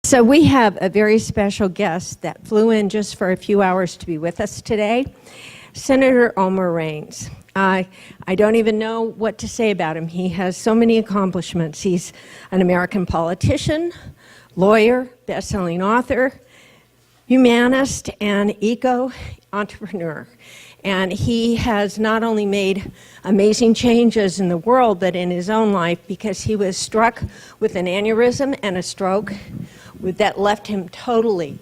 So we have a very special guest that flew in just for a few hours to be with us today, Senator Omer Raines. I don't even know what to say about him. He has so many accomplishments. He's an American politician, lawyer, best-selling author, humanist, and eco-entrepreneur. And he has not only made amazing changes in the world, but in his own life, because he was struck with an aneurysm and a stroke that left him totally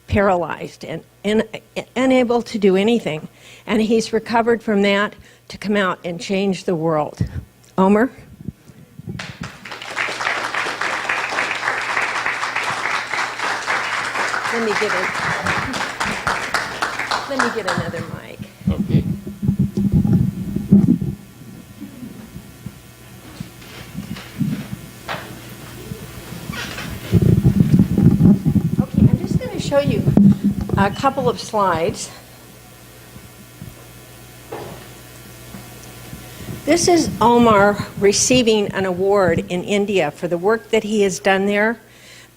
paralyzed and unable to do anything. And he's recovered from that to come out and change the world. Omer? Let me get another mic. Okay. Okay, I'm just going to show you a couple of slides. This is Omer receiving an award in India for the work that he has done there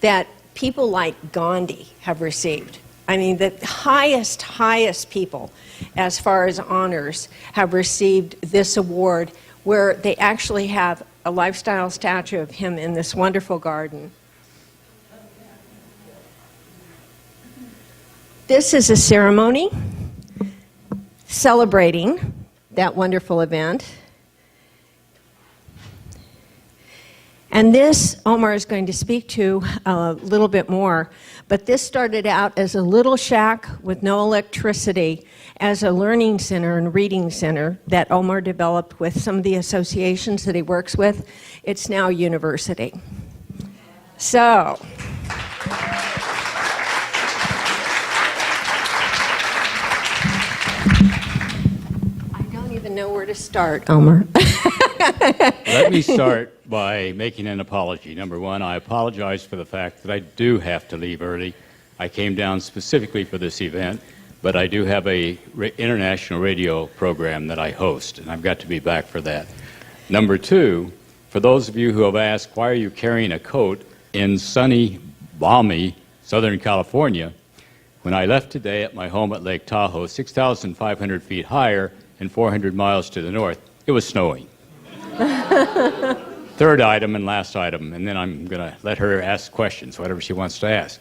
that people like Gandhi have received. I mean, the highest people, as far as honors, have received this award, where they actually have a lifestyle statue of him in this wonderful garden. This is a ceremony celebrating that wonderful event. And this, Omer is going to speak to a little bit more, but this started out as a little shack with no electricity as a learning center and reading center that Omer developed with some of the associations that he works with. It's now a university. So, I don't even know where to start, Omer. Let me start by making an apology. Number one, I apologize for the fact that I do have to leave early. I came down specifically for this event, but I do have a international radio program that I host, and I've got to be back for that. Number two, for those of you who have asked, why are you carrying a coat in sunny, balmy Southern California? When I left today at my home at Lake Tahoe, 6,500 feet higher and 400 miles to the north, it was snowing. Third item and last item, and then I'm going to let her ask questions, whatever she wants to ask.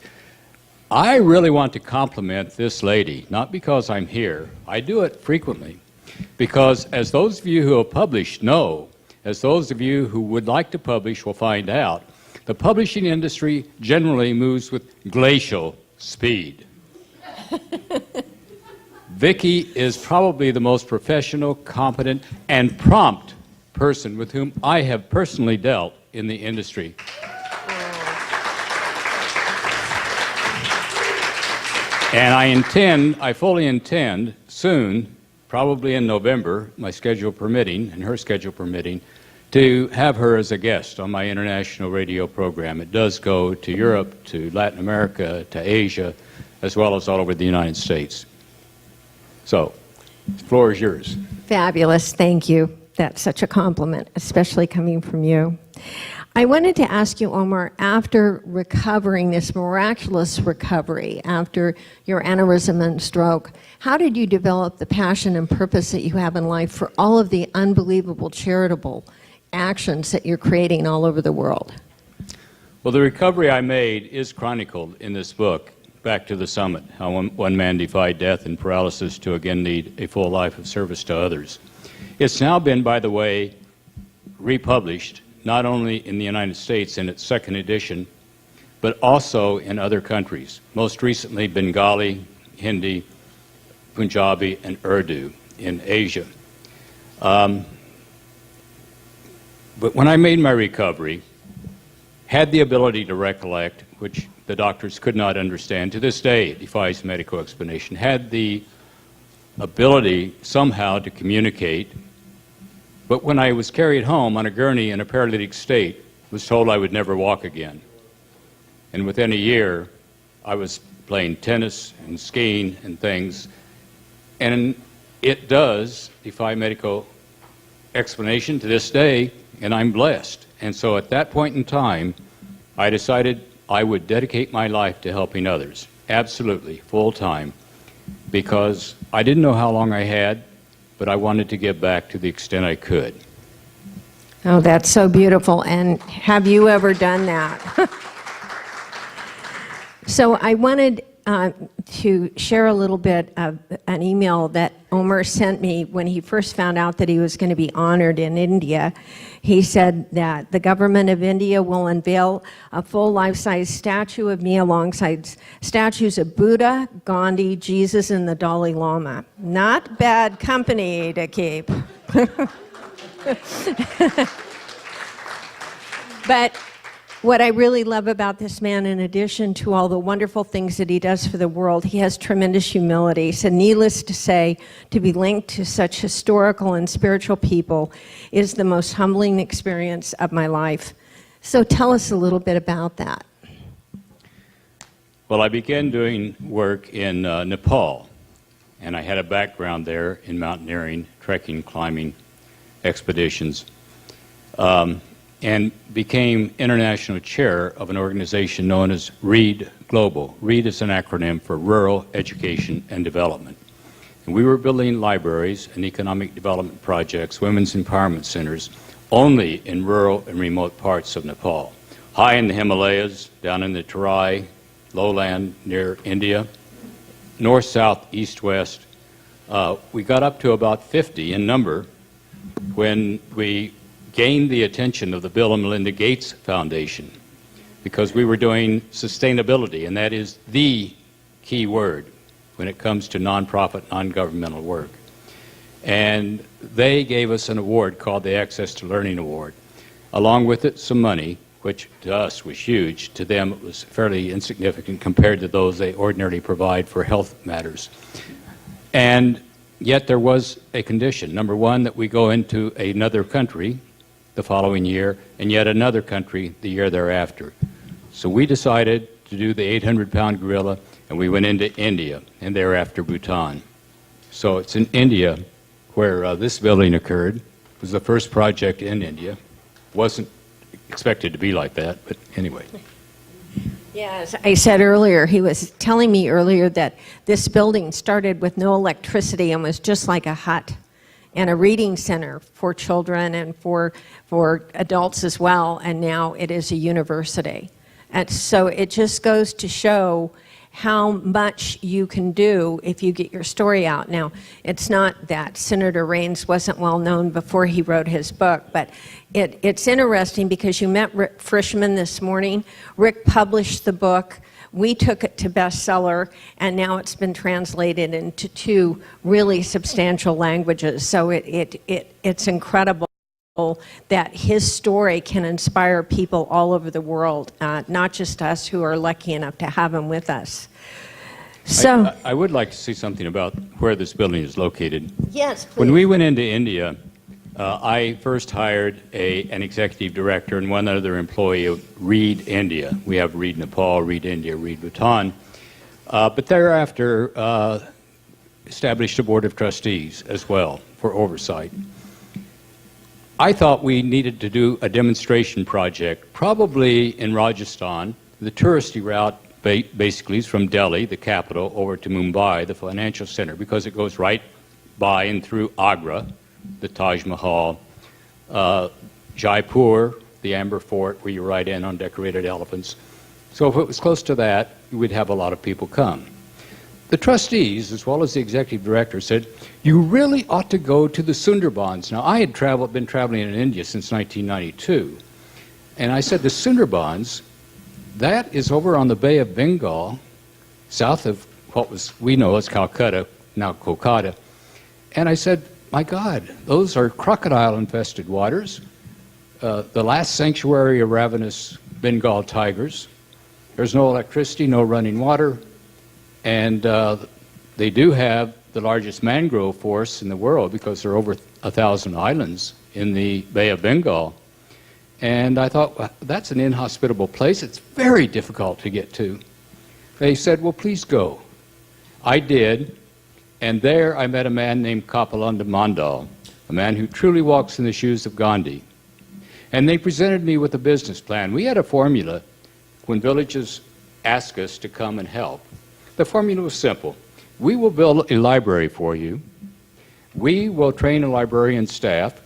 I really want to compliment this lady, not because I'm here. I do it frequently, because as those of you who have published know, as those of you who would like to publish will find out, the publishing industry generally moves with glacial speed. Viki is probably the most professional, competent, and prompt person with whom I have personally dealt in the industry. And I fully intend soon, probably in November, my schedule permitting, and her schedule permitting, to have her as a guest on my international radio program. It does go to Europe, to Latin America, to Asia, as well as all over the United States. So, the floor is yours. Fabulous, thank you. That's such a compliment, especially coming from you. I wanted to ask you, Omer, after recovering this miraculous recovery, after your aneurysm and stroke, how did you develop the passion and purpose that you have in life for all of the unbelievable charitable actions that you're creating all over the world? Well, the recovery I made is chronicled in this book, Back to the Summit, How One Man Defied Death and Paralysis to Again Lead a Full Life of Service to Others. It's now been, by the way, republished, not only in the United States in its second edition, but also in other countries, most recently Bengali, Hindi, Punjabi, and Urdu in Asia. But when I made my recovery, had the ability to recollect, which the doctors could not understand, to this day it defies medical explanation, had the ability somehow to communicate. But when I was carried home on a gurney in a paralytic state, was told I would never walk again. And within a year, I was playing tennis and skiing and things. And it does defy medical explanation to this day, and I'm blessed. And so at that point in time, I decided I would dedicate my life to helping others, absolutely, full time, because I didn't know how long I had, but I wanted to give back to the extent I could. Oh, that's so beautiful. And have you ever done that? So I wanted to share a little bit of an email that Omer sent me when he first found out that he was going to be honored in India. He said that the government of India will unveil a full life-size statue of me alongside statues of Buddha, Gandhi, Jesus, and the Dalai Lama. Not bad company to keep. But what I really love about this man, in addition to all the wonderful things that he does for the world, he has tremendous humility. So needless to say, to be linked to such historical and spiritual people is the most humbling experience of my life. So tell us a little bit about that. Well, I began doing work in Nepal, and I had a background there in mountaineering, trekking, climbing expeditions. And became international chair of an organization known as READ Global. READ is an acronym for Rural Education and Development. And we were building libraries and economic development projects, women's empowerment centers, only in rural and remote parts of Nepal. High in the Himalayas, down in the Terai, lowland near India, north, south, east, west. We got up to about 50 in number when we gained the attention of the Bill and Melinda Gates Foundation, because we were doing sustainability, and that is the key word when it comes to nonprofit, non-governmental work. And they gave us an award called the Access to Learning Award. Along with it, some money, which to us was huge. To them, it was fairly insignificant compared to those they ordinarily provide for health matters. And yet there was a condition. Number one, that we go into another country the following year, and yet another country the year thereafter. So we decided to do the 800-pound gorilla, and we went into India, and thereafter Bhutan. So it's in India where this building occurred. It was the first project in India. Wasn't expected to be like that, but anyway. Yes, I said earlier, he was telling me earlier that this building started with no electricity and was just like a hut and a reading center for children and for adults as well, and now it is a university. And so it just goes to show how much you can do if you get your story out. Now, it's not that Senator Raines wasn't well known before he wrote his book, but it's interesting because you met Rick Frischman this morning. Rick published the book. We took it to bestseller, and now it's been translated into 2 really substantial languages. So it's incredible that his story can inspire people all over the world, not just us who are lucky enough to have him with us. So I would like to say something about where this building is located. yes, please. When we went into India, I first hired an executive director and one other employee of READ India. We have READ Nepal, READ India, READ Bhutan. But thereafter, established a board of trustees as well for oversight. I thought we needed to do a demonstration project, probably in Rajasthan. The touristy route basically is from Delhi, the capital, over to Mumbai, the financial center, because it goes right by and through Agra, the Taj Mahal, Jaipur, the Amber Fort, where you ride in on decorated elephants. So if it was close to that, we'd have a lot of people come. The trustees, as well as the executive director, said, you really ought to go to the Sundarbans. Now, I had been traveling in India since 1992, and I said, the Sundarbans, that is over on the Bay of Bengal, south of what we know as Calcutta, now Kolkata. And I said, my God, those are crocodile-infested waters, the last sanctuary of ravenous Bengal tigers. There's no electricity, no running water, and they do have the largest mangrove forest in the world because there are over 1,000 islands in the Bay of Bengal. And I thought, well, that's an inhospitable place. It's very difficult to get to. They said, well, please go. I did, and there I met a man named Kapalanda Mandal, a man who truly walks in the shoes of Gandhi. And they presented me with a business plan. We had a formula when villages ask us to come and help, the formula was simple. We will build a library for you. We will train a librarian staff.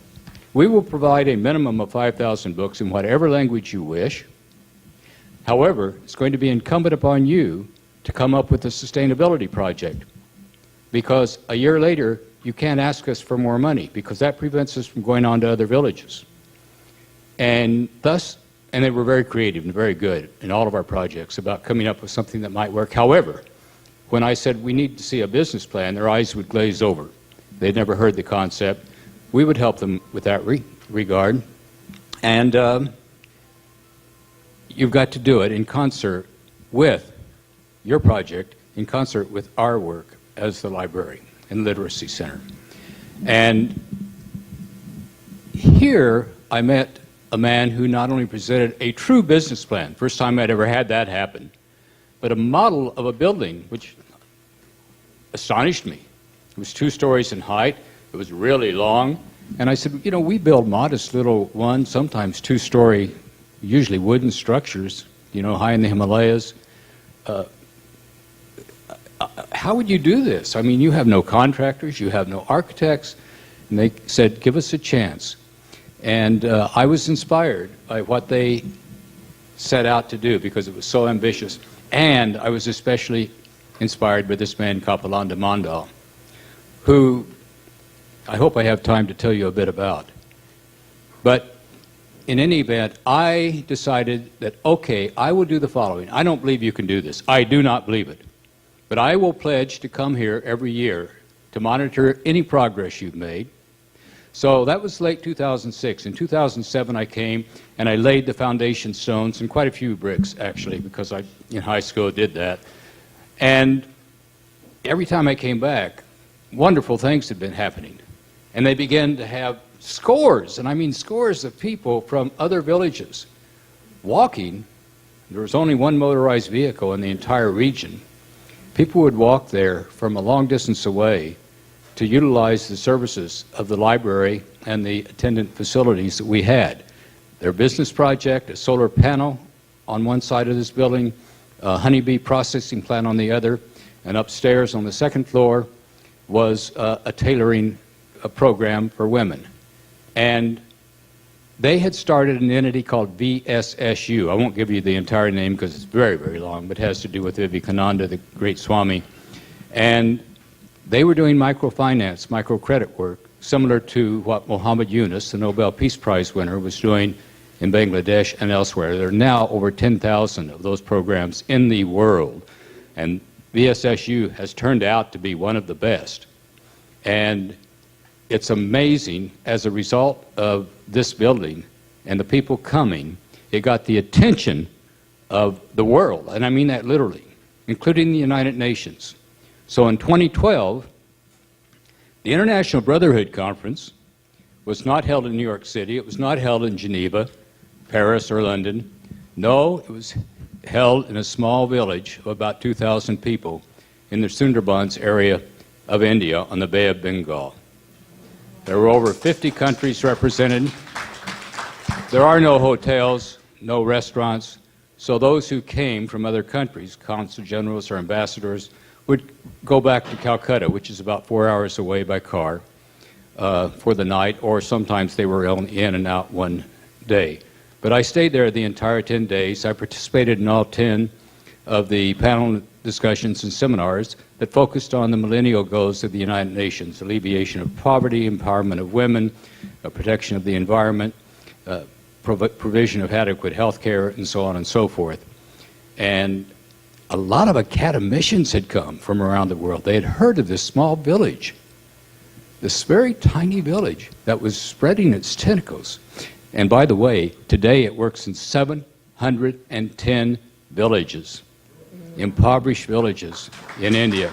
We will provide a minimum of 5,000 books in whatever language you wish. However, it's going to be incumbent upon you to come up with a sustainability project, because a year later, you can't ask us for more money, because that prevents us from going on to other villages. And thus, and they were very creative and very good in all of our projects about coming up with something that might work. However, when I said we need to see a business plan, their eyes would glaze over. They'd never heard the concept. We would help them with that regard. And you've got to do it in concert with your project, in concert with our work as the library and literacy center. And here I met a man who not only presented a true business plan, first time I'd ever had that happen, but a model of a building which astonished me. It was 2 stories in height. It was really long. And I said, you know, we build modest little 1, sometimes 2-story, usually wooden structures, you know, high in the Himalayas. How would you do this? I mean, you have no contractors, you have no architects. And they said, give us a chance. And I was inspired by what they set out to do because it was so ambitious. And I was especially inspired by this man, Kapalanda Mandal, who I hope I have time to tell you a bit about. But in any event, I decided that, okay, I will do the following. I don't believe you can do this. I do not believe it. But I will pledge to come here every year to monitor any progress you've made. So that was late 2006. In 2007, I came and I laid the foundation stones, and quite a few bricks, actually, because I, in high school, did that. And every time I came back, wonderful things had been happening. And they began to have scores, and I mean scores of people from other villages walking. There was only 1 motorized vehicle in the entire region. People would walk there from a long distance away to utilize the services of the library and the attendant facilities that we had. Their business project, a solar panel on one side of this building, a honeybee processing plant on the other, and upstairs on the 2nd floor was a tailoring program for women. And they had started an entity called VSSU. I won't give you the entire name because it's very, very long, but it has to do with Vivekananda, the great Swami. And they were doing microfinance, microcredit work, similar to what Muhammad Yunus, the Nobel Peace Prize winner, was doing in Bangladesh and elsewhere. There are now over 10,000 of those programs in the world. And VSSU has turned out to be one of the best. And it's amazing, as a result of this building and the people coming, it got the attention of the world, and I mean that literally, including the United Nations. So in 2012, the International Brotherhood Conference was not held in New York City, it was not held in Geneva, Paris, or London. No, it was held in a small village of about 2,000 people in the Sundarbans area of India on the Bay of Bengal. There were over 50 countries represented. There are no hotels, no restaurants, so those who came from other countries, consul generals or ambassadors, would go back to Calcutta, which is about 4 hours away by car, for the night, or sometimes they were in and out one day. But I stayed there the entire 10 days. I participated in all 10 of the panel discussions and seminars that focused on the millennial goals of the United Nations: alleviation of poverty, empowerment of women, protection of the environment, provision of adequate health care, and so on and so forth. And a lot of academicians had come from around the world. They had heard of this small village, this very tiny village that was spreading its tentacles. And by the way, today it works in 710 villages, impoverished villages in India.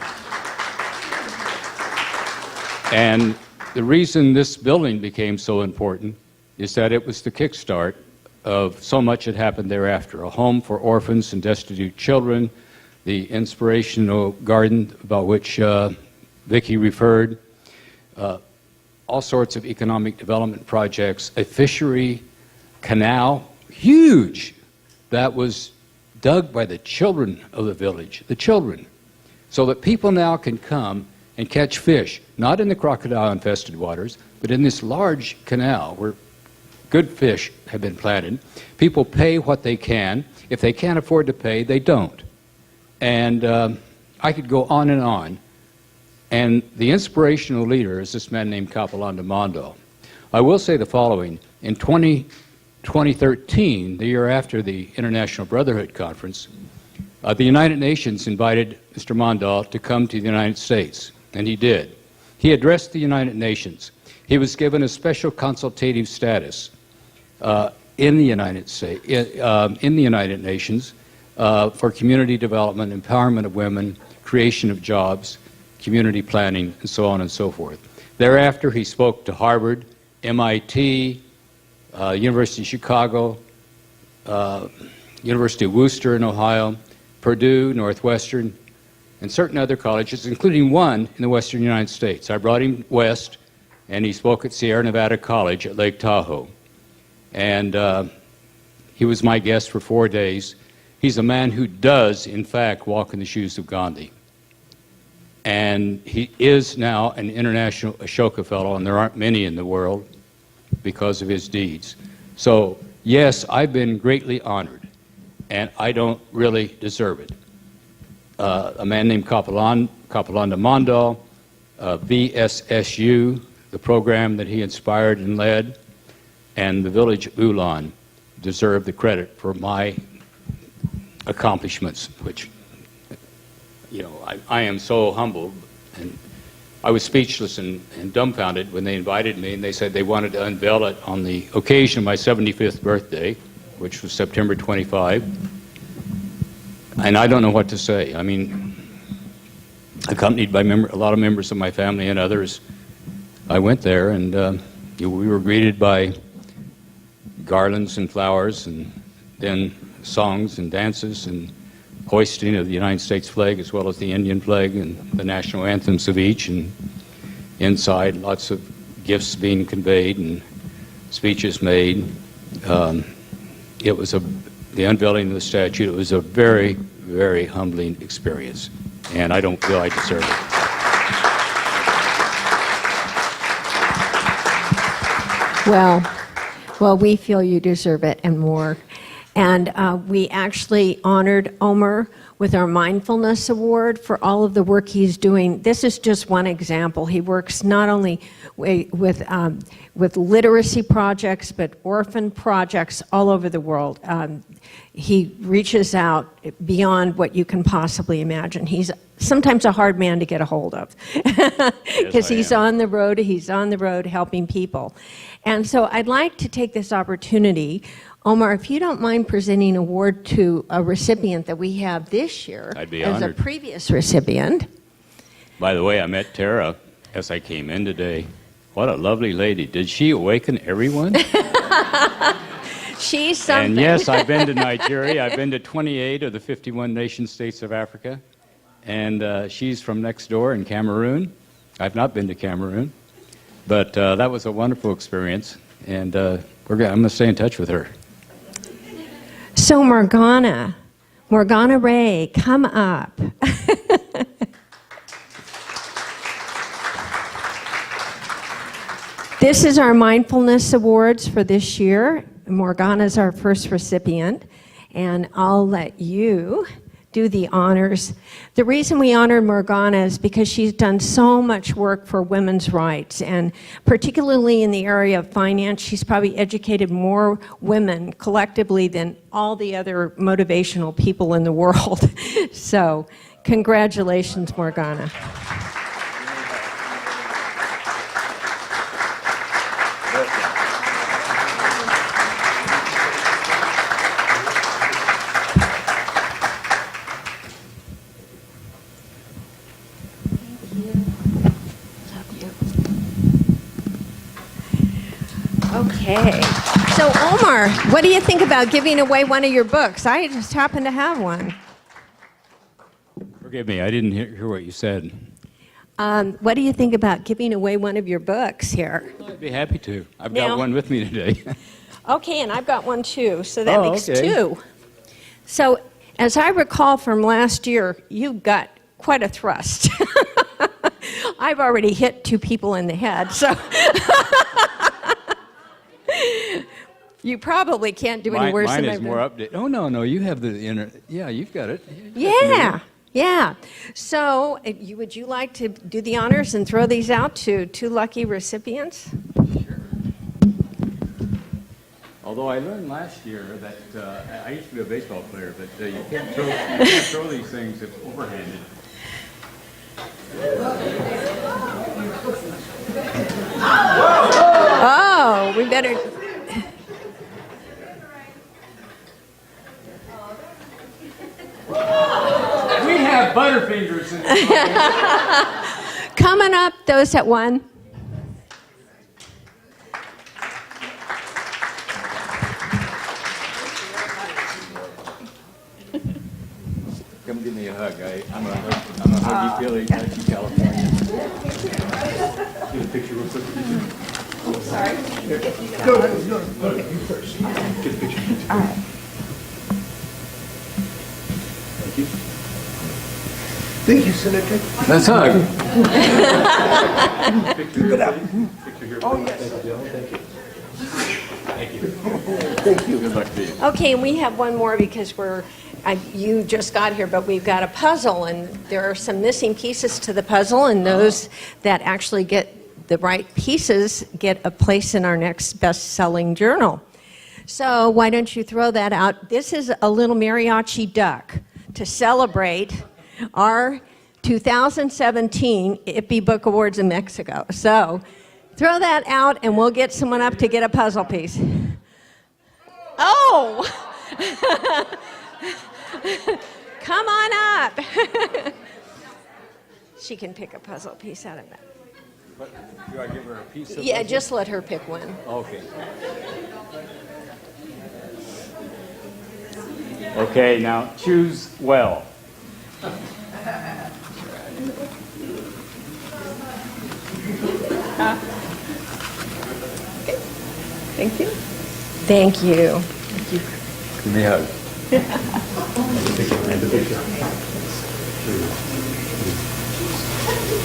And the reason this building became so important is that it was the kickstart of so much that happened thereafter: a home for orphans and destitute children, the inspirational garden about which Viki referred, all sorts of economic development projects, a fishery canal, huge, that was dug by the children of the village, the children, so that people now can come and catch fish, not in the crocodile-infested waters, but in this large canal where good fish have been planted. People pay what they can. If they can't afford to pay, they don't. And I could go on and on. And the inspirational leader is this man named Kapalanda Mondo. I will say the following. In 2013, the year after the International Brotherhood Conference, the United Nations invited Mr. Mondal to come to the United States, and he did. He addressed the United Nations. He was given a special consultative status in the United States, in the United Nations for community development, empowerment of women, creation of jobs, community planning, and so on and so forth. Thereafter, he spoke to Harvard, MIT, University of Chicago, University of Worcester in Ohio, Purdue, Northwestern, and certain other colleges, including one in the western United States. I brought him west, and he spoke at Sierra Nevada College at Lake Tahoe. And he was my guest for 4 days. He's a man who does, in fact, walk in the shoes of Gandhi. And he is now an international Ashoka Fellow, and there aren't many in the world because of his deeds. So, yes, I've been greatly honored, and I don't really deserve it. A man named Kapalanda Mondal, VSSU, the program that he inspired and led, and the village of Ulan deserve the credit for my accomplishments, which, you know, I am so humbled. And I was speechless and dumbfounded when they invited me, and they said they wanted to unveil it on the occasion of my 75th birthday, which was September 25. And I don't know what to say. I mean, accompanied by a lot of members of my family and others, I went there, and we were greeted by garlands and flowers, and then songs and dances and hoisting of the United States flag as well as the Indian flag and the national anthems of each, and inside lots of gifts being conveyed and speeches made. It was the unveiling of the statue. It was a very, very humbling experience, and I don't feel I deserve it. Well, we feel you deserve it and more. And we actually honored Omer with our Mindfulness Award for all of the work he's doing. This is just one example. He works not only with literacy projects, but orphan projects all over the world. He reaches out beyond what you can possibly imagine. He's sometimes a hard man to get a hold of because he's on the road helping people. And so I'd like to take this opportunity, Omer, if you don't mind presenting an award to a recipient that we have this year. I'd be as honored. A previous recipient. By the way, I met Tara as I came in today. What a lovely lady. Did she awaken everyone? She's something. And yes, I've been to Nigeria. I've been to 28 of the 51 nation states of Africa. And she's from next door in Cameroon. I've not been to Cameroon. But that was a wonderful experience. And I'm going to stay in touch with her. So Morgana Ray, come up. This is our Mindfulness Awards for this year. Morgana's our first recipient, and I'll let you do the honors. The reason we honored Morgana is because she's done so much work for women's rights, and particularly in the area of finance, she's probably educated more women collectively than all the other motivational people in the world. So, congratulations, Morgana. Okay. So, Omer, what do you think about giving away one of your books? I just happen to have one. Forgive me, I didn't hear what you said. What do you think about giving away one of your books here? I'd be happy to. I've got one with me today. Okay, and I've got one too, so that makes okay. two. So, as I recall from last year, you got quite a thrust. I've already hit 2 people in the head, so you probably can't do any worse Mine than is I've more done. updated. Oh, no, you have the inner. Yeah, you've got it. Yeah, yeah. So would you like to do the honors and throw these out to 2 lucky recipients? Although I learned last year that I used to be a baseball player, but you can't throw these things if overhanded. Oh, we better. We have Butterfingers in this audience. Coming up, those that won. Come give me a hug. I'm a huggy feely touchy California. Get a picture real quick. Sorry. No, you first. Get a picture. All right. Thank you. Thank you, Senator. Let's hug. Keep it up. Picture here. Oh, yes. Thank you. Thank you. Thank you. Good luck to you. Okay, and we have one more because you just got here, but we've got a puzzle, and there are some missing pieces to the puzzle, and those that actually get the right pieces get a place in our next best-selling journal. So why don't you throw that out? This is a little mariachi duck to celebrate our 2017 EIPPY Book Awards in Mexico. So throw that out, and we'll get someone up to get a puzzle piece. Oh! Come on up. She can pick a puzzle piece out of that. But do I give her a piece of Yeah, puzzle? just let her pick one. Okay. Okay, now choose well. Thank you. Thank you. Give me a hug.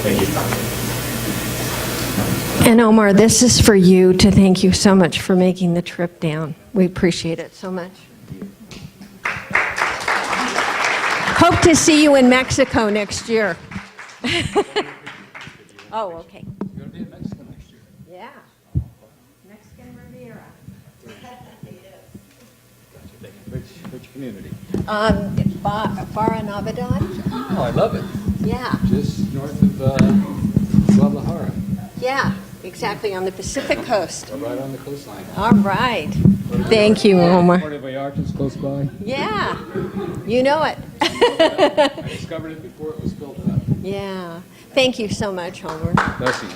Thank you. And Omer, this is for you to thank you so much for making the trip down. We appreciate it so much. Hope to see you in Mexico next year. Oh, okay. You're going to be in Mexico next year. Yeah. Mexican Riviera. Which community? Barra Navidad? Oh, I love it. Yeah. Just north of Guadalajara, Yeah, exactly, on the Pacific coast. right on the coastline. All right. Thank you, Omer. Puerto Vallarta is close by. Yeah, you know it. I discovered it before it was built up. Yeah. Thank you so much, Homer. Bless you.